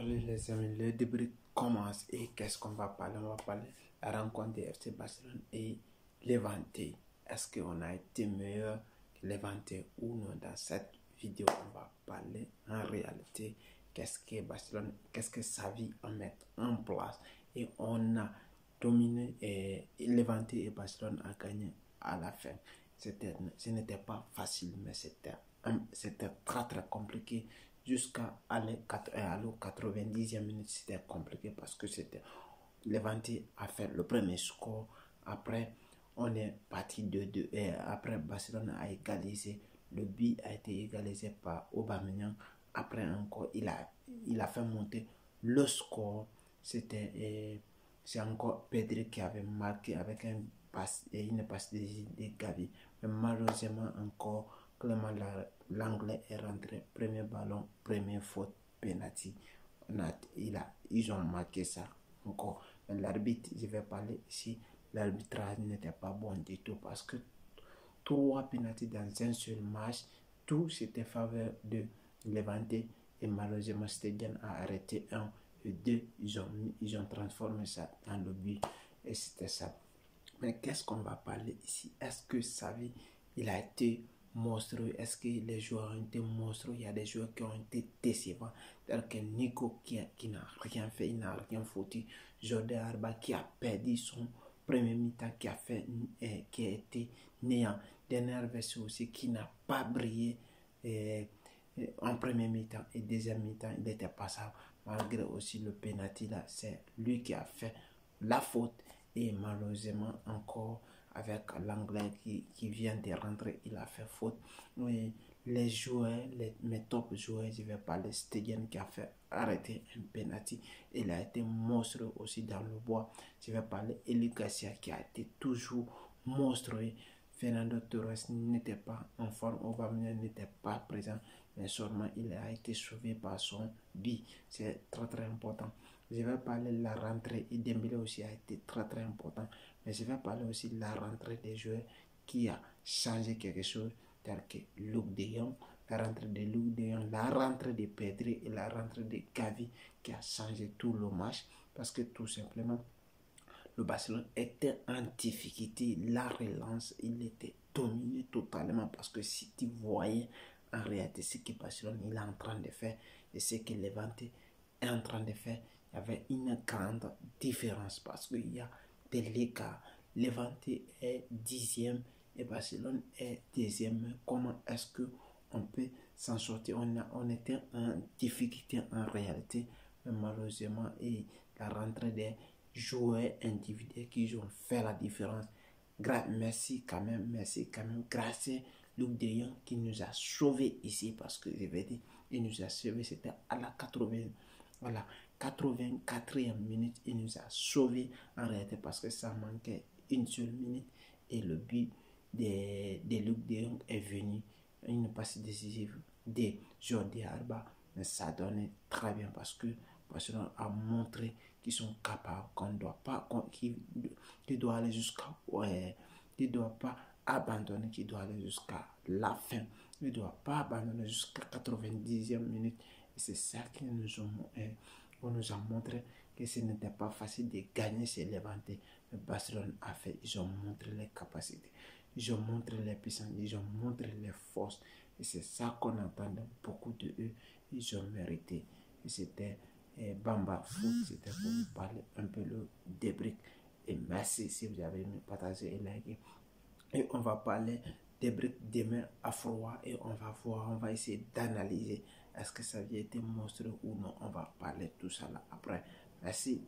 Salut les amis, le débrief commence et qu'est-ce qu'on va parler? On va parler de la rencontre des FC Barcelone et Levante. Est-ce qu'on a été meilleur que Levante ou non? Dans cette vidéo, on va parler en réalité qu'est-ce que Barcelone, qu'est-ce que Xavi a mis en place. Et on a dominé et Levante et Barcelone a gagné à la fin. Ce n'était pas facile, mais c'était très très compliqué. Jusqu'à aller à la 90e minute, c'était compliqué parce que c'était Levante a fait le premier score. Après, on est parti de 2 et après Barcelone a égalisé. Le but a été égalisé par Aubameyang. Après encore, il a fait monter le score. C'est encore Pedri qui avait marqué avec une passe de Gavi. Mais malheureusement encore, Clément l'anglais est rentré. Premier ballon, première faute, penalty. Ils ont marqué ça encore. L'arbitre, je vais parler ici, l'arbitrage n'était pas bon du tout parce que 3 pénaltys dans un seul match, tout c'était faveur de Levante et malheureusement Stegen a arrêté 1 et 2, ils ont transformé ça dans le but et c'était ça. Mais qu'est-ce qu'on va parler ici? Est-ce que Xavi, il a été monstrueux? Est-ce que les joueurs ont été monstrueux? Il y a des joueurs qui ont été décevants, tel que Nico qui n'a rien fait, il n'a rien foutu. Jordi Alba qui a perdu son premier mi-temps, qui a été néant. Dernière version aussi qui n'a pas brillé en premier mi-temps et deuxième mi-temps, il était passable. Malgré aussi le penalty là, c'est lui qui a fait la faute. Et malheureusement encore avec l'anglais qui vient de rentrer, il a fait faute. Oui, les joueurs, mes top joueurs, je vais parler Stegen qui a fait arrêter un penalty. Il a été monstrueux aussi dans le bois. Je vais parler Eli Garcia qui a été toujours monstrueux. Fernando Torres n'était pas en forme, Aubameyang n'était pas présent, mais seulement il a été sauvé par son but. C'est très très important. Je vais parler de la rentrée et Dembélé aussi a été très très important. Mais je vais parler aussi de la rentrée des joueurs qui a changé quelque chose, tel que Luc de Jong, la rentrée de Luc de Jong, la rentrée de Pedri et la rentrée de Gavi qui a changé tout le match parce que tout simplement le Barcelone était en difficulté. La relance, il était dominé totalement parce que si tu voyais en réalité ce que Barcelone il est en train de faire et ce que Levante est en train de faire, il y avait une grande différence parce qu'il y a des l'écart. Levante est 10e et Barcelone est 2e. Comment est-ce qu'on peut s'en sortir? On était en difficulté en réalité, mais malheureusement, et la rentrée des joueurs individuels qui ont fait la différence. Merci quand même, grâce à Luc de Jong qui nous a sauvés ici parce que je vais dire, il nous a sauvés, c'était à la 84e minute, il nous a sauvés en réalité parce que ça manquait une seule minute et le but de Luc de Jong est venu, une passe décisive de Jordi Alba, mais ça donnait très bien parce que Barcelone a montré qu'ils sont capables, qu'ils doivent aller jusqu'à qu'ils ne doivent pas abandonner, qu'ils doivent aller jusqu'à la fin. Ils ne doivent pas abandonner jusqu'à 90e minute. Et c'est ça qui nous a montré que ce n'était pas facile de gagner ces Levante. Mais Barcelone a fait, ils ont montré les capacités, ils ont montré les puissances, ils ont montré les forces. Et c'est ça qu'on entendait beaucoup de eux. Ils ont mérité. Et c'était Bamba Foot, c'était pour vous parler un peu le débrief. Et merci si vous avez aimé, partager et liker. Et on va parler débrief demain à froid et on va voir, on va essayer d'analyser est-ce que ça avait été monstrueux ou non. On va parler de tout ça là après. Merci.